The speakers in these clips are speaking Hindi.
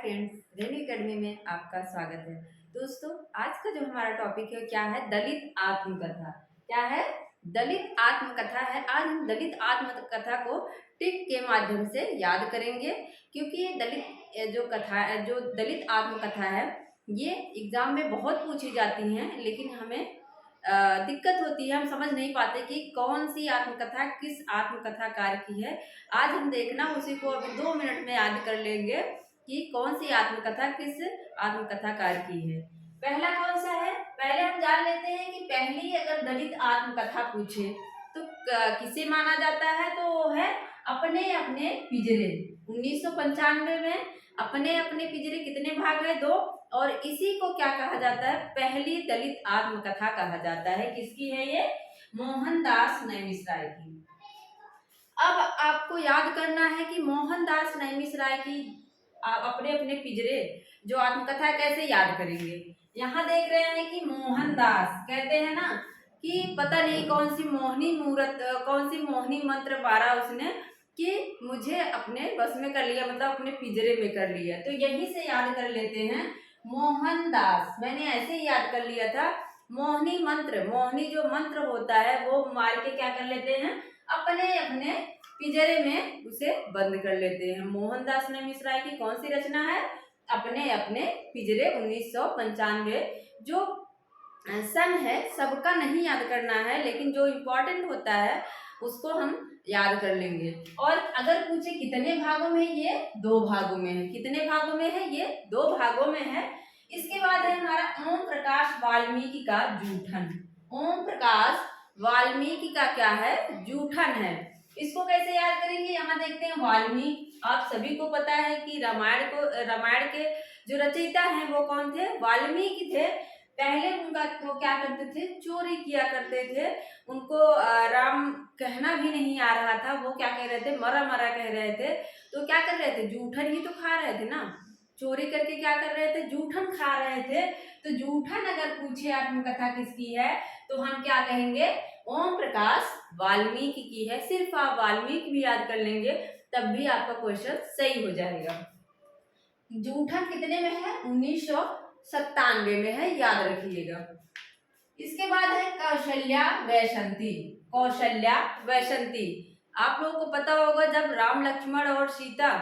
फ्रेंड्स, रेनी एकेडमी में आपका स्वागत है। दोस्तों, आज का जो हमारा टॉपिक है क्या है? दलित आत्मकथा। क्या है? दलित आत्मकथा है। आज हम दलित आत्मकथा को टिक के माध्यम से याद करेंगे, क्योंकि ये जो दलित आत्मकथा है, ये एग्जाम में बहुत पूछी जाती हैं, लेकिन हमें दिक्कत होती है, हम समझ नहीं पाते कि कौन सी आत्मकथा किस आत्मकथाकार की है। आज हम देखना उसी को अभी 2 मिनट में याद कर लेंगे कि कौन सी आत्मकथा किस आत्मकथाकार की है। पहला कौन सा है? पहले हम जान लेते हैं कि पहली अगर दलित आत्मकथा पूछे तो किसे माना जाता है, तो वो है अपने अपने पिंजरे। 1995 में अपने अपने पिंजरे कितने भाग है? 2। और इसी को क्या कहा जाता है? पहली दलित आत्मकथा कहा जाता है। किसकी है ये? मोहनदास नैमिषारण्य की। अब आपको याद करना है कि मोहनदास नैमिषारण्य की अपने अपने पिंजरे जो आत्मकथा कैसे याद करेंगे। यहाँ देख रहे हैं कि मोहनदास कहते हैं ना कि पता नहीं कौन सी मोहिनी मंत्र पारा उसने कि मुझे अपने बस में कर लिया, मतलब अपने पिंजरे में कर लिया। तो यहीं से याद कर लेते हैं मोहनदास। मैंने ऐसे ही याद कर लिया था। मोहिनी मंत्र, मोहिनी जो मंत्र होता है वो मार के क्या कर लेते हैं? अपने अपने पिंजरे में उसे बंद कर लेते हैं। मोहनदास नैमिषारण्य की कौन सी रचना है? अपने अपने पिंजरे। 1995 जो सन है सबका नहीं याद करना है, लेकिन जो इम्पोर्टेंट होता है उसको हम याद कर लेंगे। और अगर पूछे कितने भागों में, ये 2 भागों में है। कितने भागों में है? ये 2 भागों में है। इसके बाद है हमारा ओम प्रकाश वाल्मीकि का जूठन। ओम प्रकाश वाल्मीकि का क्या है? जूठन है। इसको कैसे याद करेंगे? यहाँ देखते हैं वाल्मीकि। आप सभी को पता है कि रामायण के जो रचयिता हैं वो कौन थे? वाल्मीकि थे। पहले वो क्या करते थे? चोरी किया करते थे। उनको राम कहना भी नहीं आ रहा था। वो क्या कह रहे थे? मरा मरा कह रहे थे। तो क्या कर रहे थे? जूठन ही तो खा रहे थे ना। चोरी करके क्या कर रहे थे? जूठन खा रहे थे। तो जूठन अगर पूछे आत्मकथा किसकी है तो हम क्या कहेंगे? ओम प्रकाश वाल्मीकि की है। सिर्फ आप वाल्मीकि भी याद कर लेंगे तब भी आपका क्वेश्चन सही हो जाएगा। जूठन कितने में है? 1997 में है, याद रखिएगा। इसके बाद है कौशल्या वैशंती। कौशल्या वैशंती, आप लोगों को पता होगा जब राम लक्ष्मण और सीता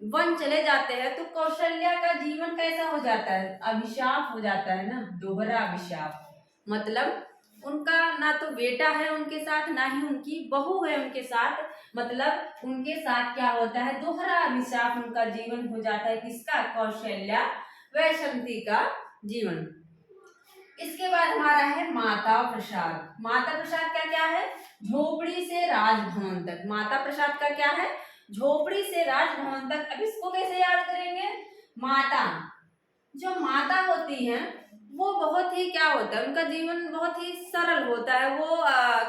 वन चले जाते हैं तो कौशल्या का जीवन कैसा हो जाता है? अभिशाप हो जाता है ना, दोहरा अभिशाप। मतलब उनका ना तो बेटा है उनके साथ, ना ही उनकी बहू है उनके साथ। मतलब उनके साथ क्या होता है? दोहरा अभिशाप उनका जीवन हो जाता है। किसका? कौशल्या वैशंती का जीवन। इसके बाद हमारा है माता प्रसाद। माता प्रसाद का क्या है? झोपड़ी से राजभवन तक। माता प्रसाद का क्या है? झोपड़ी से राजभवन तक। अब इसको कैसे याद करेंगे? माता, जो माता होती हैं वो बहुत ही क्या होता है? उनका जीवन बहुत ही सरल होता है। वो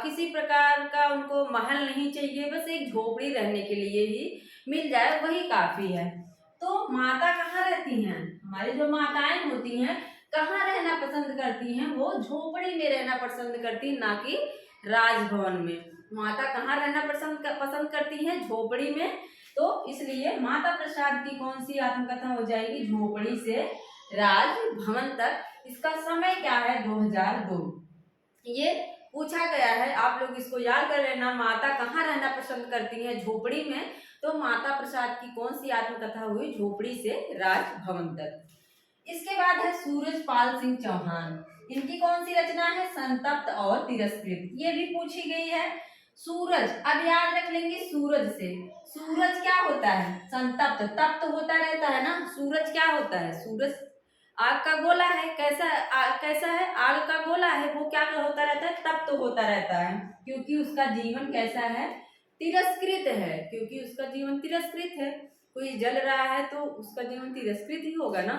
किसी प्रकार का उनको महल नहीं चाहिए, बस एक झोपड़ी रहने के लिए ही मिल जाए वही काफी है। तो माता कहाँ रहती हैं? हमारी जो माताएं होती हैं कहाँ रहना पसंद करती हैं? वो झोपड़ी में रहना पसंद करती, ना कि राजभवन में। माता कहाँ रहना पसंद करती हैं? झोपड़ी में। तो इसलिए माता प्रसाद की कौन सी आत्मकथा हो जाएगी? झोपड़ी से राजभवन तक। इसका समय क्या है? 2002। ये पूछा गया है, आप लोग इसको याद कर लेना। माता कहाँ रहना पसंद करती हैं? झोपड़ी में। तो माता प्रसाद की कौन सी आत्मकथा हुई? झोपड़ी से राजभवन तक। इसके बाद है सूरजपाल सिंह चौहान। इनकी कौन सी रचना है? संतप्त और तिरस्कृत। ये भी पूछी गई है। सूरज, अब याद रख लेंगे सूरज से। सूरज क्या होता है? संतप्त, तप्त होता रहता है ना। सूरज क्या होता है? सूरज आग का गोला है। कैसा है? आग का गोला है। वो क्या होता रहता है? तप्त होता रहता है, क्योंकि उसका जीवन कैसा है? तिरस्कृत है। क्योंकि उसका जीवन तिरस्कृत है। कोई जल रहा है तो उसका जीवन तिरस्कृत ही होगा ना।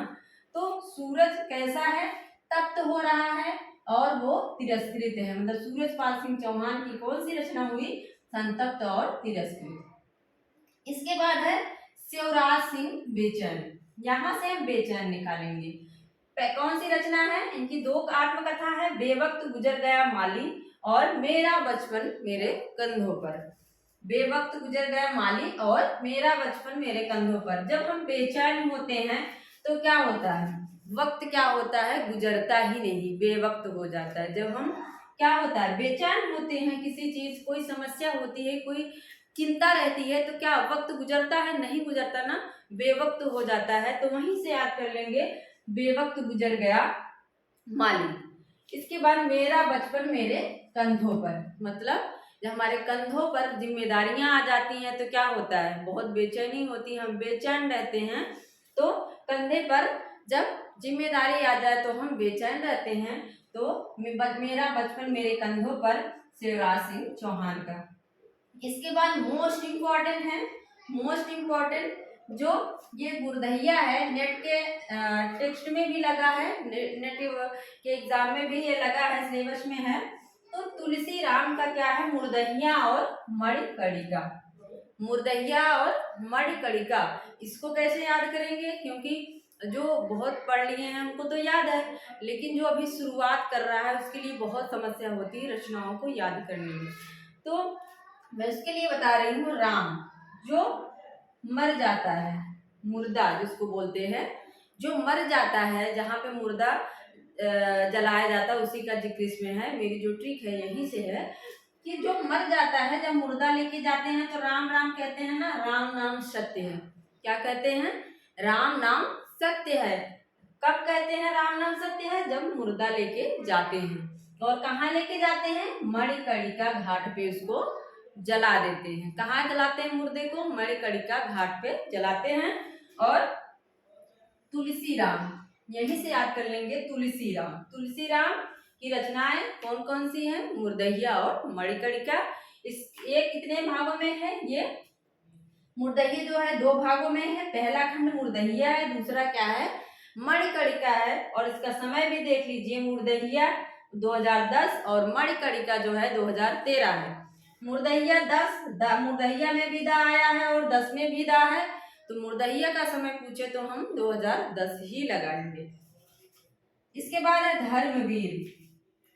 तो सूरज कैसा है? तप्त हो रहा है और वो तिरस्कृत है। मतलब सूरजपाल सिंह चौहान की कौन सी रचना हुई? संतप्त और तिरस्कृत। इसके बाद है शिवराज सिंह बेचैन। यहाँ से हम बेचैन निकालेंगे। कौन सी रचना है? इनकी 2 आत्मकथा है। बेवक्त गुजर गया माली और मेरा बचपन मेरे कंधों पर। बेवक्त गुजर गया माली और मेरा बचपन मेरे कंधों पर। जब हम बेचैन होते हैं तो क्या होता है, वक्त क्या होता है, गुजरता ही नहीं, बेवक्त हो जाता है। जब हम क्या होता है, बेचैन होते हैं, किसी चीज कोई समस्या होती है, कोई चिंता रहती है, तो क्या वक्त गुजरता है, नहीं गुजरता ना, बेवक्त हो जाता है। तो वहीं से याद कर लेंगे, बेवक्त गुजर गया माली। इसके बाद मेरा बचपन मेरे कंधों पर, मतलब जब हमारे कंधों पर जिम्मेदारियां आ जाती हैं तो क्या होता है, बहुत बेचैनी होती है, हम बेचैन रहते हैं। तो कंधे पर जब जिम्मेदारी आ जाए तो हम बेचैन रहते हैं। तो मेरा बचपन मेरे कंधों पर, शिवराज सिंह चौहान का। इसके बाद मोस्ट इम्पॉर्टेंट है, मोस्ट इम्पॉर्टेंट जो ये गुरदहिया है, नेट के टेक्स्ट में भी लगा है, नेट के एग्जाम में भी ये लगा है, सिलेबस में है। तो तुलसी राम का क्या है, मुर्दहिया और मणिकर्णिका, मुर्दहिया और मणिकर्णिका। इसको कैसे याद करेंगे, क्योंकि जो बहुत पढ़ लिए हैं उनको तो याद है, लेकिन जो अभी शुरुआत कर रहा है उसके लिए बहुत समस्या होती है रचनाओं को याद करने में। तो मैं उसके लिए बता रही हूँ, राम जो मर जाता है, मुर्दा जिसको बोलते हैं, जो मर जाता है, जहाँ पे मुर्दा जलाया जाता है उसी का जिक्र इसमें है। मेरी जो ट्रिक है यहीं से है कि जो मर जाता है, जब मुर्दा लेके जाते हैं तो राम राम कहते हैं ना, राम नाम सत्य है। क्या कहते हैं, राम नाम सत्य है। कब कहते हैं राम नाम सत्य है, जब मुर्दा लेके जाते हैं। और कहाँ लेके जाते हैं, मणिकर्णिका घाट पे उसको जला देते हैं। कहाँ जलाते हैं मुर्दे को, मणिकर्णिका घाट पे जलाते हैं। और तुलसी राम, यहीं से याद कर लेंगे, तुलसी राम, तुलसी राम की रचनाएं कौन कौन सी हैं, मुर्दहिया और मणिकर्णिका। ये कितने भागों में है, ये मुर्दहिया जो है 2 भागों में है, पहला खंड मुर्दहिया है, दूसरा क्या है, मणिकर्णिका है। और इसका समय भी देख लीजिए, मुर्दहिया 2010 और मणिकर्णिका जो है 2013 है। मुर्दहिया 10 मुर्दहिया में भी दा आया है और 10 में भी दा है, तो मुर्दहिया का समय पूछे तो हम 2010 ही लगाएंगे। इसके बाद है धर्मवीर।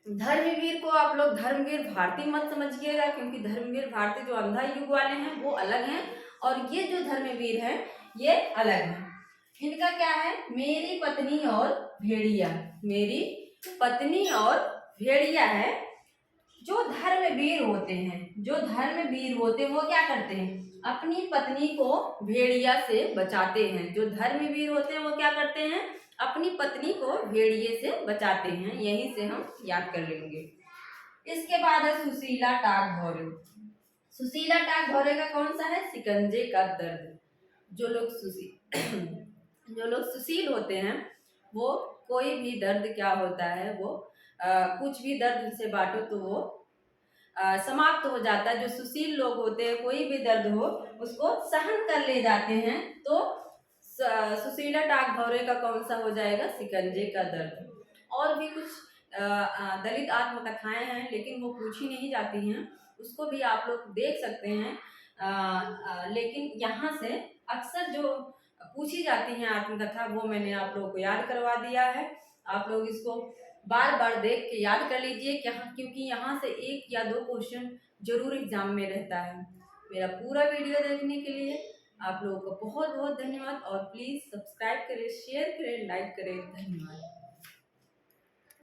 धर्मवीर को आप लोग धर्मवीर भारती मत समझिएगा, क्योंकि धर्मवीर भारती जो अंधा युग वाले हैं वो अलग हैं, और ये जो धर्मवीर हैं ये अलग हैं। इनका क्या है, मेरी पत्नी और भेड़िया, मेरी पत्नी और भेड़िया है। जो धर्मवीर होते हैं, जो धर्मवीर होते हैं वो क्या करते हैं, अपनी पत्नी को भेड़िया से बचाते हैं। जो धर्मवीर होते हैं वो क्या करते हैं, अपनी पत्नी को भेड़िए से बचाते हैं। यहीं से हम याद कर लेंगे। इसके बाद है सुशीला टाक भौरे। सुशीला टाक भौरे का कौन सा है, शिकंजे का दर्द। जो लोग जो लोग सुशील होते हैं वो कोई भी दर्द क्या होता है, वो कुछ भी दर्द से बांटो तो वो समाप्त हो जाता है। जो सुशील लोग होते हैं कोई भी दर्द हो उसको सहन कर ले जाते हैं। तो सुशीला टाक भौरे का कौन सा हो जाएगा, शिकंजे का दर्द। और भी कुछ दलित आत्मकथाएं हैं, लेकिन वो पूछी नहीं जाती हैं, उसको भी आप लोग देख सकते हैं। लेकिन यहाँ से अक्सर जो पूछी जाती हैं आत्मकथा वो मैंने आप लोगों को याद करवा दिया है। आप लोग इसको बार बार देख के याद कर लीजिए, क्योंकि यहाँ से 1 या 2 क्वेश्चन जरूर एग्जाम में रहता है। मेरा पूरा वीडियो देखने के लिए आप लोगों का बहुत बहुत धन्यवाद, और प्लीज़ सब्सक्राइब करें, शेयर करें, लाइक करें। धन्यवाद।